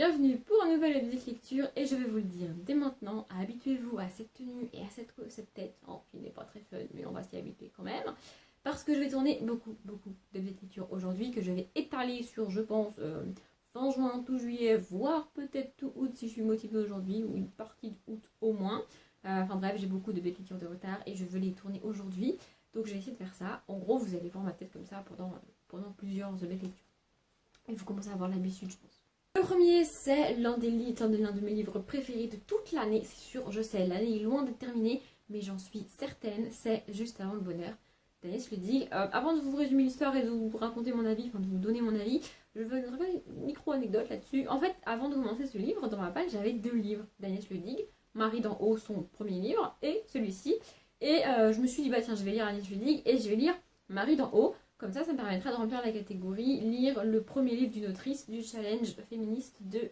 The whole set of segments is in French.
bienvenue pour un nouvel update lecture et je vais vous le dire dès maintenant, habituez-vous à cette tenue et à cette tête, qui n'est pas très fun mais on va s'y habituer quand même, parce que je vais tourner beaucoup d'updates lecture aujourd'hui que je vais étaler sur je pense fin juin, tout juillet, voire peut-être tout août si je suis motivée aujourd'hui ou une partie d'août au moins. Enfin bref, j'ai beaucoup de lecture de retard et je veux les tourner aujourd'hui, donc je vais essayer de faire ça. En gros vous allez voir ma tête comme ça pendant plusieurs updates lecture et vous commencez à avoir l'habitude je pense. Le premier, c'est l'un de mes livres préférés de toute l'année, c'est sûr, je sais, l'année est loin d'être terminée, mais j'en suis certaine, c'est Juste avant le bonheur d'Agnès Leudig. Avant de vous résumer l'histoire et de vous raconter mon avis, enfin de vous donner mon avis, je veux une micro-anecdote là-dessus. En fait, avant de commencer ce livre, dans ma page, j'avais deux livres d'Agnès Leudig, Marie d'en haut, son premier livre, et celui-ci. Et je me suis dit, bah tiens, je vais lire Agnès Leudig et je vais lire Marie d'en haut. Comme ça me permettra de remplir la catégorie, lire le premier livre d'une autrice du challenge féministe de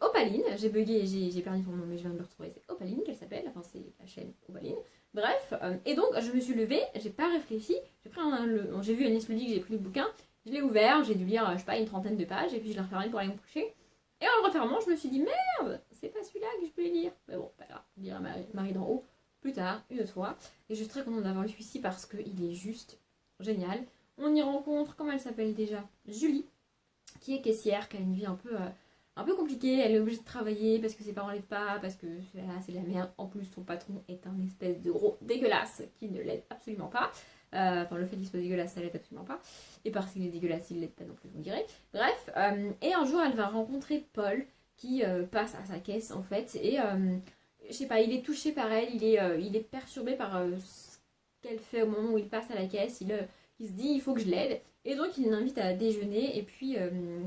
Opaline. J'ai bugué, j'ai perdu son nom, mais je viens de le retrouver. C'est Opaline qu'elle s'appelle, enfin c'est la chaîne Opaline. Bref, et donc je me suis levée, j'ai pas réfléchi, j'ai vu Agnès Leudig, j'ai pris le bouquin, je l'ai ouvert, j'ai dû lire, je sais pas, une trentaine de pages, et puis je l'ai refermé pour aller me coucher. Et en le refermant, je me suis dit, merde, c'est pas celui-là que je peux lire. Mais bon, pas grave, je lirai Marie d'en haut plus tard, une autre fois. Et je suis très contente d'avoir lu celui-ci parce qu'il est juste génial. On y rencontre, comment elle s'appelle déjà, Julie, qui est caissière, qui a une vie un peu compliquée. Elle est obligée de travailler parce que ses parents l'aident pas, parce que là c'est de la merde. En plus, son patron est un espèce de gros dégueulasse qui ne l'aide absolument pas. Enfin, le fait qu'il soit dégueulasse, ça l'aide absolument pas. Et parce qu'il est dégueulasse, il l'aide pas non plus, vous direz. Bref, et un jour, elle va rencontrer Paul, qui passe à sa caisse en fait. Et je sais pas, il est touché par elle, il est perturbé par ce qu'elle fait au moment où il passe à la caisse. Il se dit il faut que je l'aide et donc il l'invite à déjeuner et puis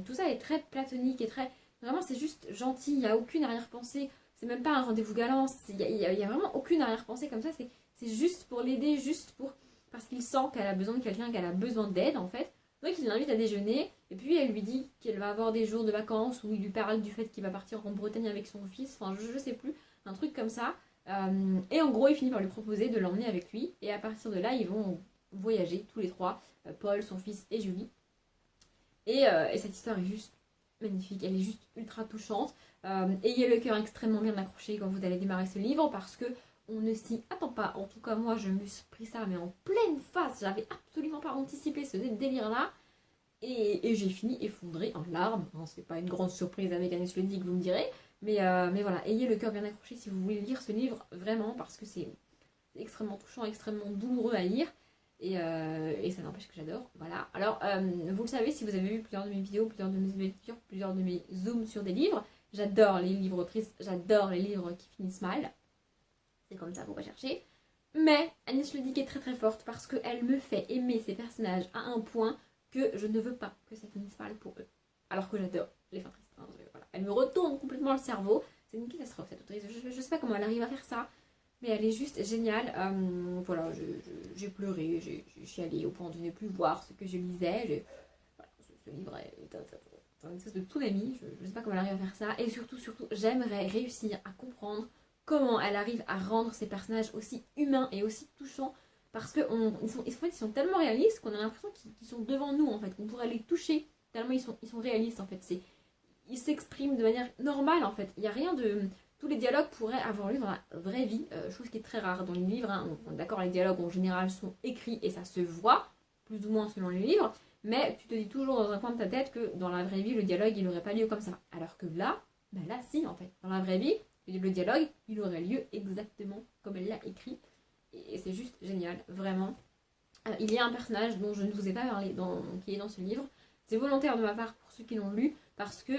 tout ça est très platonique et très vraiment c'est juste gentil, il n'y a aucune arrière-pensée, c'est même pas un rendez-vous galant, il y a vraiment aucune arrière-pensée comme ça, c'est juste pour l'aider, parce qu'il sent qu'elle a besoin de quelqu'un, qu'elle a besoin d'aide en fait. Donc il l'invite à déjeuner et puis elle lui dit qu'elle va avoir des jours de vacances où il lui parle du fait qu'il va partir en Bretagne avec son fils, enfin je sais plus, un truc comme ça. Et en gros il finit par lui proposer de l'emmener avec lui et à partir de là ils vont voyager tous les trois, Paul, son fils et Julie. Et cette histoire est juste magnifique, elle est juste ultra touchante. Ayez le cœur extrêmement bien accroché quand vous allez démarrer ce livre parce que on ne s'y attend pas. En tout cas, moi, je me suis pris ça mais en pleine face. J'avais absolument pas anticipé ce délire-là. Et j'ai fini effondrée en larmes. Hein, c'est pas une grande surprise avec Agnès Leudig, vous me direz. Mais voilà, ayez le cœur bien accroché si vous voulez lire ce livre, vraiment, parce que c'est extrêmement touchant, extrêmement douloureux à lire. Et ça n'empêche que j'adore. Voilà. Alors, vous le savez, si vous avez vu plusieurs de mes vidéos, plusieurs de mes lectures, plusieurs de mes zooms sur des livres, j'adore les livres tristes, j'adore les livres qui finissent mal. C'est comme ça, faut pas chercher. Mais Agnès Leudig est très forte parce qu'elle me fait aimer ses personnages à un point que je ne veux pas que ça finisse mal pour eux. Alors que j'adore les fins tristes. Hein, voilà. Elle me retourne complètement le cerveau. C'est une catastrophe cette autrice. Je sais pas comment elle arrive à faire ça. Mais elle est juste géniale. Voilà, j'ai pleuré, j'ai chialé au point de ne plus voir ce que je lisais. Voilà, ce livre est un espèce de tsunami. Je ne sais pas comment elle arrive à faire ça. Et surtout, j'aimerais réussir à comprendre comment elle arrive à rendre ses personnages aussi humains et aussi touchants. Parce qu'ils sont tellement réalistes qu'on a l'impression qu'ils sont devant nous, en fait. Qu'on pourrait les toucher tellement ils sont réalistes, en fait. Ils s'expriment de manière normale, en fait. Il n'y a rien de... Tous les dialogues pourraient avoir lieu dans la vraie vie, chose qui est très rare dans les livres. Hein. D'accord, les dialogues en général sont écrits et ça se voit, plus ou moins selon les livres, mais tu te dis toujours dans un coin de ta tête que dans la vraie vie, le dialogue, il n'aurait pas lieu comme ça. Alors que là, là si en fait. Dans la vraie vie, le dialogue, il aurait lieu exactement comme elle l'a écrit. Et c'est juste génial, vraiment. Il y a un personnage dont je ne vous ai pas parlé, qui est dans ce livre. C'est volontaire de ma part pour ceux qui l'ont lu, parce que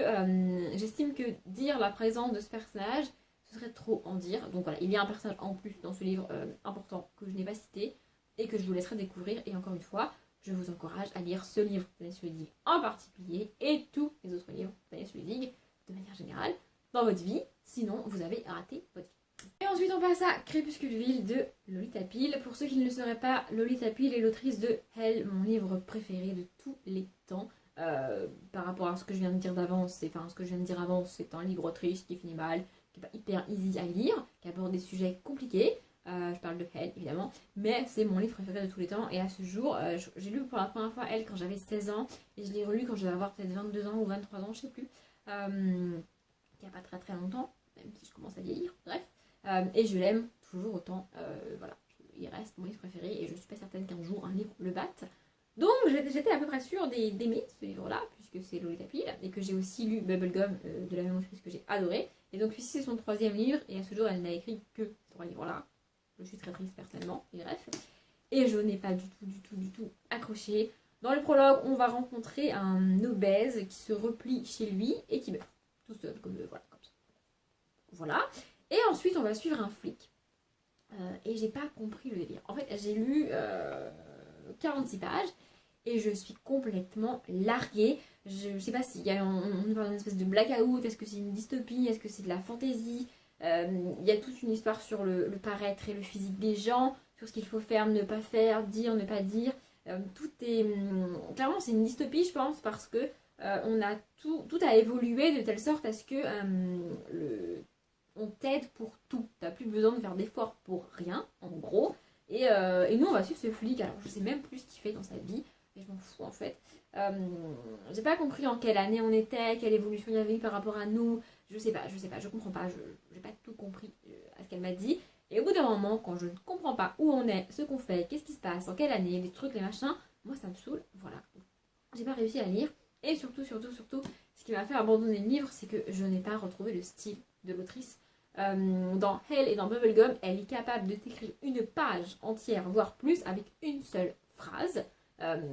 j'estime que dire la présence de ce personnage, ce serait trop en dire. Donc voilà, il y a un personnage en plus dans ce livre important que je n'ai pas cité et que je vous laisserai découvrir. Et encore une fois, je vous encourage à lire ce livre d'Agnès Leudig en particulier et tous les autres livres d'Agnès Leudig de manière générale dans votre vie. Sinon, vous avez raté votre vie. Et ensuite, on passe à Crépusculeville de Lolita Peel. Pour ceux qui ne le sauraient pas, Lolita Peel est l'autrice de Elle, mon livre préféré de tous les temps. Par rapport à ce que je viens de dire avant, c'est un livre triste qui finit mal, qui n'est pas hyper easy à lire, qui aborde des sujets compliqués. Je parle de Elle évidemment, mais c'est mon livre préféré de tous les temps. Et à ce jour, j'ai lu pour la première fois Elle quand j'avais 16 ans et je l'ai relu quand je devais avoir peut-être 22 ans ou 23 ans, je sais plus. il n'y a pas très très longtemps, même si je commence à vieillir, bref. Et je l'aime toujours autant, voilà. Il reste mon livre préféré et je suis pas certaine qu'un jour un livre le batte. Donc j'étais à peu près sûre d'aimer ce livre-là, puisque c'est Lolita Peel, et que j'ai aussi lu Bubblegum de la même autrice que j'ai adoré. Et donc celui-ci c'est son 3e livre, et à ce jour elle n'a écrit que ces 3 livres-là. Je suis très triste personnellement, et bref. Et je n'ai pas du tout accroché. Dans le prologue, on va rencontrer un obèse qui se replie chez lui et qui meurt. Tout seul, comme ça. Voilà. Et ensuite, on va suivre un flic. Et j'ai pas compris le délire. En fait, j'ai lu 46 pages et je suis complètement larguée. Je sais pas si on parle d'une espèce de blackout, est-ce que c'est une dystopie, est-ce que c'est de la fantaisie. Il y a toute une histoire sur le paraître et le physique des gens, sur ce qu'il faut faire, ne pas faire, dire, ne pas dire. Tout est... clairement, c'est une dystopie, je pense, parce que tout a évolué de telle sorte à ce que on t'aide pour tout. T'as plus besoin de faire d'efforts pour rien, en gros. Et nous, on va suivre ce flic. Alors, je sais même plus ce qu'il fait dans sa vie. Mais je m'en fous, en fait. J'ai pas compris en quelle année on était, quelle évolution il y avait eu par rapport à nous. Je sais pas, je comprends pas. J'ai pas tout compris à ce qu'elle m'a dit. Et au bout d'un moment, quand je ne comprends pas où on est, ce qu'on fait, qu'est-ce qui se passe, en quelle année, les trucs, les machins, moi, ça me saoule. Voilà. J'ai pas réussi à lire. Et surtout, ce qui m'a fait abandonner le livre, c'est que je n'ai pas retrouvé le style de l'autrice. Dans Hell et dans Bubblegum, elle est capable de t'écrire une page entière, voire plus, avec une seule phrase.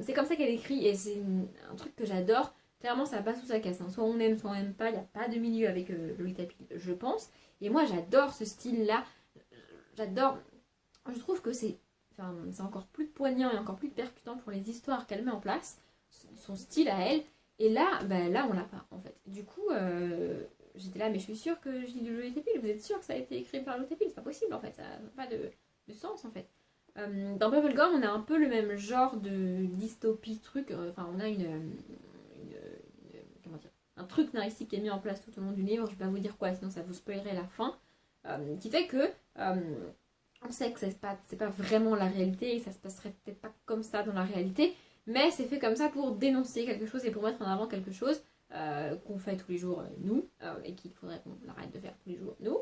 C'est comme ça qu'elle écrit et c'est un truc que j'adore. Clairement, ça passe ou ça casse. Soit on aime, soit on n'aime pas. Il n'y a pas de milieu avec Lolita Peel, je pense. Et moi, j'adore ce style-là. J'adore. Je trouve que c'est encore plus poignant et encore plus percutant pour les histoires qu'elle met en place. Son style à elle. Et là, là on l'a pas, en fait. Du coup, j'étais là, mais je suis sûre que je lis de Lolita Peel. Vous êtes sûre que ça a été écrit par Lolita Peel? C'est pas possible, en fait. Ça n'a pas de sens, en fait. Dans Bubblegum, on a un peu le même genre de dystopie truc. On a comment dire, un truc narratif qui est mis en place tout au long du livre. Je vais pas vous dire quoi, sinon ça vous spoilerait la fin. Qui fait que on sait que c'est pas vraiment la réalité et ça se passerait peut-être pas comme ça dans la réalité, mais c'est fait comme ça pour dénoncer quelque chose et pour mettre en avant quelque chose qu'on fait tous les jours nous et qu'il faudrait qu'on arrête de faire tous les jours nous.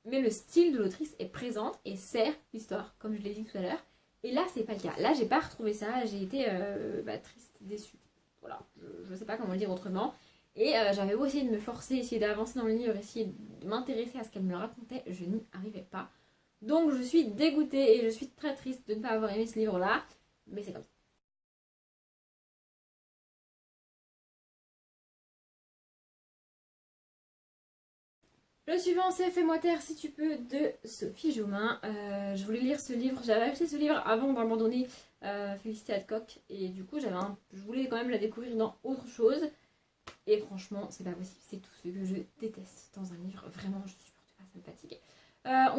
Mais le style de l'autrice est présent et sert l'histoire, comme je l'ai dit tout à l'heure. Et là, c'est pas le cas. Là, j'ai pas retrouvé ça. J'ai été triste, déçue. Voilà, je sais pas comment le dire autrement. Et j'avais beau essayer de me forcer, essayer d'avancer dans le livre, essayer de m'intéresser à ce qu'elle me racontait, je n'y arrivais pas. Donc je suis dégoûtée et je suis très triste de ne pas avoir aimé ce livre-là. Mais c'est comme ça. Le suivant, c'est Fais-moi taire si tu peux de Sophie Jaumin. Je voulais lire ce livre, j'avais acheté ce livre avant d'abandonner Félicité Hadcock. Et du coup, je voulais quand même la découvrir dans autre chose. Et franchement, c'est pas possible, c'est tout ce que je déteste dans un livre. Vraiment, je supporte pas, ça me fatigue.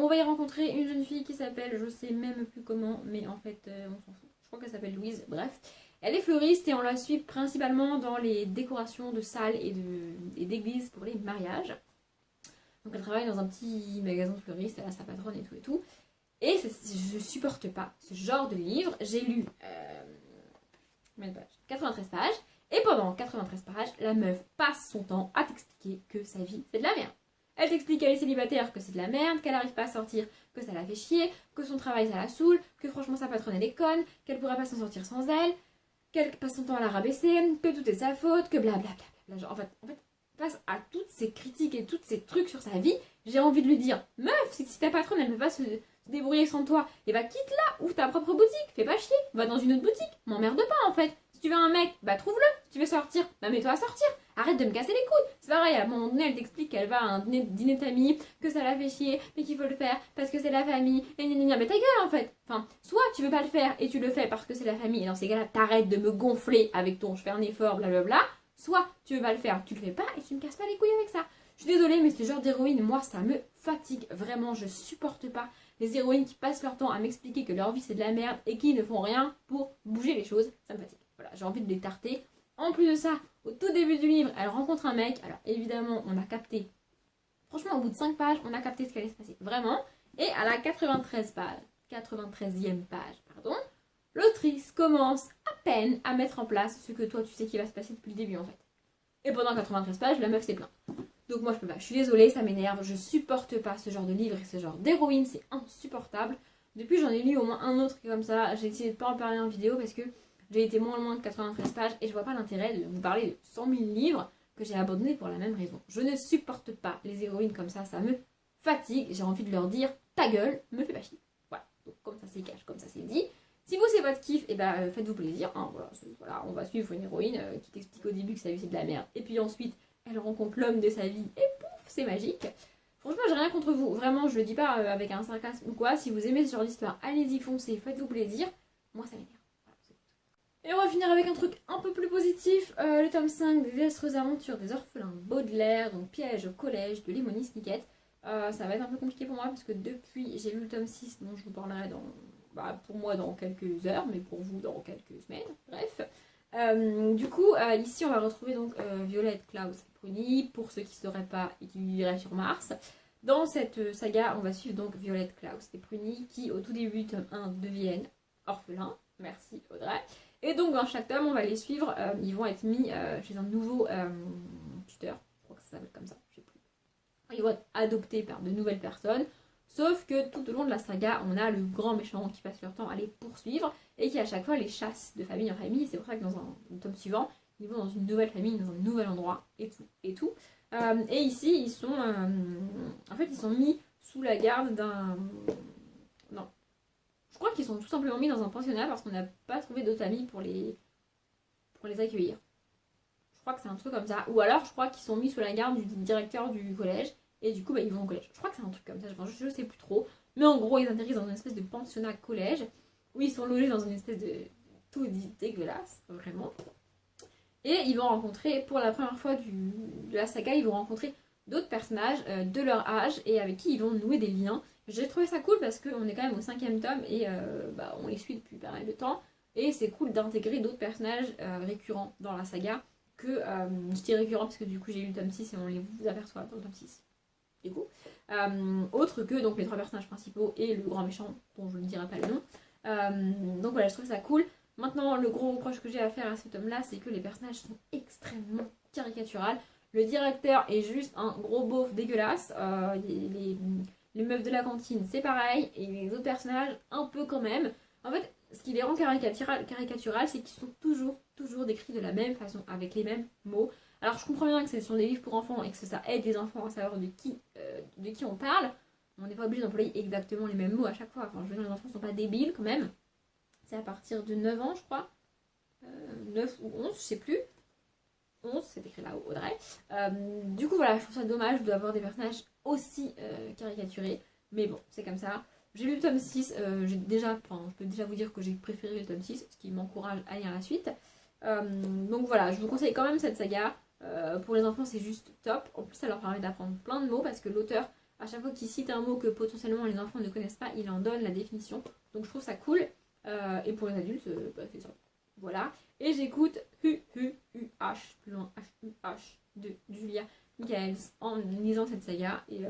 On va y rencontrer une jeune fille qui s'appelle, je sais même plus comment, mais en fait, on s'en fout. Je crois qu'elle s'appelle Louise, bref. Elle est fleuriste et on la suit principalement dans les décorations de salles et d'églises pour les mariages. Donc elle travaille dans un petit magasin de fleuriste, elle a sa patronne et tout et tout. Et je supporte pas ce genre de livre. J'ai lu 93 pages. Et pendant 93 pages, la meuf passe son temps à t'expliquer que sa vie, c'est de la merde. Elle t'explique qu'elle est célibataire, que c'est de la merde, qu'elle n'arrive pas à sortir, que ça la fait chier, que son travail, ça la saoule, que franchement sa patronne, elle est conne, qu'elle pourrait pas s'en sortir sans elle, qu'elle passe son temps à la rabaisser, que tout est sa faute, que blablabla. Genre, en fait, face à toutes ces critiques et tous ces trucs sur sa vie, j'ai envie de lui dire, meuf, si ta patronne, elle ne peut pas se débrouiller sans toi, et bah quitte-la, ouvre ta propre boutique, fais pas chier, va dans une autre boutique, m'emmerde pas en fait. Si tu veux un mec, bah trouve-le. Si tu veux sortir, bah mets-toi à sortir. Arrête de me casser les couilles. C'est pareil, à un moment donné, elle t'explique qu'elle va à un dîner d'amis, que ça la fait chier, mais qu'il faut le faire parce que c'est la famille, et gna mais ta gueule en fait. Enfin, soit tu veux pas le faire et tu le fais parce que c'est la famille, et dans ces cas-là, t'arrêtes de me gonfler avec ton je fais un effort, blablabla. Soit tu veux pas le faire, tu le fais pas et tu me casses pas les couilles avec ça. Je suis désolée, mais ce genre d'héroïne, moi, ça me fatigue. Vraiment, je supporte pas les héroïnes qui passent leur temps à m'expliquer que leur vie c'est de la merde et qui ne font rien pour bouger les choses. Ça me fatigue. Voilà, j'ai envie de les tarter. En plus de ça, au tout début du livre, elle rencontre un mec. Alors évidemment, on a capté. Franchement, au bout de 5 pages, on a capté ce qui allait se passer. Vraiment. Et à la 93e page, l'autrice commence à peine à mettre en place ce que toi tu sais qui va se passer depuis le début en fait. Et pendant 93 pages, la meuf s'est plainte. Donc moi je peux pas, je suis désolée, ça m'énerve, je supporte pas ce genre de livre et ce genre d'héroïne, c'est insupportable. Depuis j'en ai lu au moins un autre qui est comme ça, j'ai essayé de pas en parler en vidéo parce que j'ai été moins loin de 93 pages et je vois pas l'intérêt de vous parler de 100 000 livres que j'ai abandonnés pour la même raison. Je ne supporte pas les héroïnes comme ça me fatigue, j'ai envie de leur dire ta gueule, me fais pas chier. Voilà, donc comme ça c'est cash, comme ça c'est dit. Si vous c'est votre kiff, et ben faites-vous plaisir, hein, voilà, on va suivre une héroïne qui t'explique au début que sa vie c'est de la merde, et puis ensuite elle rencontre l'homme de sa vie, et pouf, c'est magique. Franchement, j'ai rien contre vous, vraiment, je le dis pas avec un sarcasme ou quoi, si vous aimez ce genre d'histoire, allez-y, foncez, faites-vous plaisir, moi ça m'énerve. Et on va finir avec un truc un peu plus positif, le tome 5 des désastreuses aventures des orphelins Baudelaire, donc piège au collège de Lemony Snicket. Ça va être un peu compliqué pour moi parce que depuis j'ai lu le tome 6 dont je vous parlerai pour moi dans quelques heures, mais pour vous dans quelques semaines, bref. Du coup, ici on va retrouver donc Violette, Klaus et Pruny, pour ceux qui ne sauraient pas et qui vivraient sur Mars. Dans cette saga, on va suivre donc Violette, Klaus et Pruny qui au tout début du tome 1 deviennent orphelins. Merci Audrey. Et donc dans chaque tome, on va les suivre, ils vont être mis chez un nouveau tuteur, je crois que ça s'appelle comme ça, je sais plus. Ils vont être adoptés par de nouvelles personnes, sauf que tout au long de la saga, on a le grand méchant qui passe leur temps à les poursuivre et qui à chaque fois les chasse de famille en famille. C'est pour ça que dans un tome suivant, ils vont dans une nouvelle famille, dans un nouvel endroit et tout. Et ici, ils sont mis sous la garde d'un... Non. Je crois qu'ils sont tout simplement mis dans un pensionnat parce qu'on n'a pas trouvé d'autres amis pour les accueillir. Je crois que c'est un truc comme ça. Ou alors, je crois qu'ils sont mis sous la garde du directeur du collège. Et du coup, ils vont au collège. Je crois que c'est un truc comme ça. Je sais plus trop. Mais en gros, ils atterrissent dans une espèce de pensionnat collège. Où ils sont logés dans une espèce de tout dégueulasse. Vraiment. Et ils vont rencontrer, pour la première fois de la saga, ils vont rencontrer d'autres personnages de leur âge. Et avec qui ils vont nouer des liens. J'ai trouvé ça cool parce qu'on est quand même au 5e tome. Et on les suit depuis pas mal de temps. Et c'est cool d'intégrer d'autres personnages récurrents dans la saga. Que je dis récurrent parce que du coup j'ai lu le tome 6 et on les vous aperçoit dans le tome 6 du coup autre que donc les 3 personnages principaux et le grand méchant dont je ne dirai pas le nom. Donc voilà, je trouve ça cool. Maintenant le gros reproche que j'ai à faire à ce tome là, c'est que les personnages sont extrêmement caricaturales. Le directeur est juste un gros beauf dégueulasse, les meufs de la cantine c'est pareil, et les autres personnages un peu quand même. En fait, ce qui les rend caricatural, c'est qu'ils sont toujours décrits de la même façon, avec les mêmes mots. Alors je comprends bien que ce sont des livres pour enfants et que ça aide les enfants à savoir de qui on parle. On n'est pas obligé d'employer exactement les mêmes mots à chaque fois. Enfin, je veux dire, les enfants ne sont pas débiles quand même. C'est à partir de 9 ans, je crois. 9 ou 11, je sais plus. 11, c'est écrit là-haut, Audrey. Du coup, voilà, je trouve ça dommage d'avoir des personnages aussi caricaturés. Mais bon, c'est comme ça. J'ai lu le tome 6, je peux déjà vous dire que j'ai préféré le tome 6, ce qui m'encourage à lire la suite. Donc voilà, je vous conseille quand même cette saga. Pour les enfants, c'est juste top. En plus, ça leur permet d'apprendre plein de mots parce que l'auteur, à chaque fois qu'il cite un mot que potentiellement les enfants ne connaissent pas, il en donne la définition. Donc je trouve ça cool. Et pour les adultes, c'est ça. Voilà. Et j'écoute H, plus loin, H de Julia Michaels en lisant cette saga. Et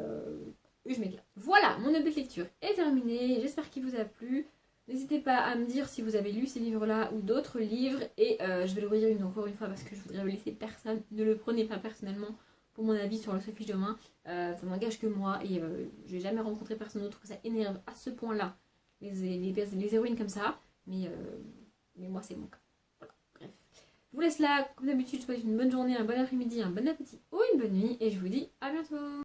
je m'éclate. Voilà, mon update lecture est terminé. J'espère qu'il vous a plu. N'hésitez pas à me dire si vous avez lu ces livres-là ou d'autres livres. Et je vais le relire encore une fois parce que je voudrais le laisser personne. Ne le prenez pas personnellement pour mon avis sur le Sophie de main. Ça n'engage que moi. Et j'ai jamais rencontré personne d'autre que ça énerve à ce point-là les héroïnes comme ça. Mais moi, c'est mon cas. Voilà, bref. Je vous laisse là. Comme d'habitude, je vous souhaite une bonne journée, un bon après-midi, un bon appétit ou une bonne nuit. Et je vous dis à bientôt.